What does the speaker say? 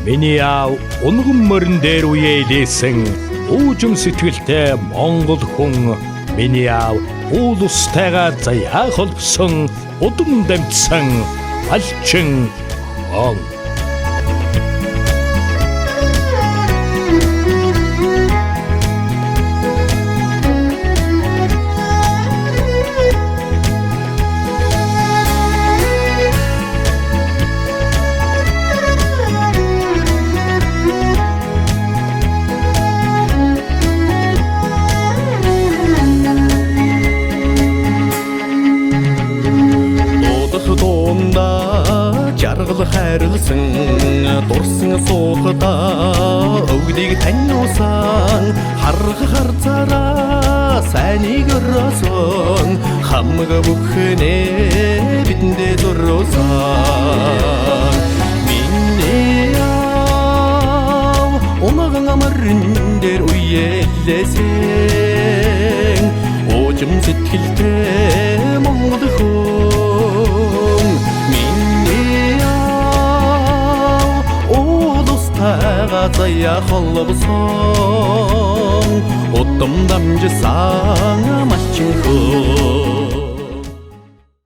Миний аав унган морин дээр үе илээсэн уужим сэтгэлтэй монгол хүн. Миний аав уул устайгаа заяа холбосон удам дамжсан алчин он. Жаргал хайрлсан дурсан суухта өвгдийг таниусан харга харцараа сайныг өрөөсөн хамаг бүхнээ бидэндээ зурсан миний аав умаган амарын дээр үеэлсэн уужим сэтгэлтэй монгол хүн заяа холбосон удам дамжсан малчин хүн.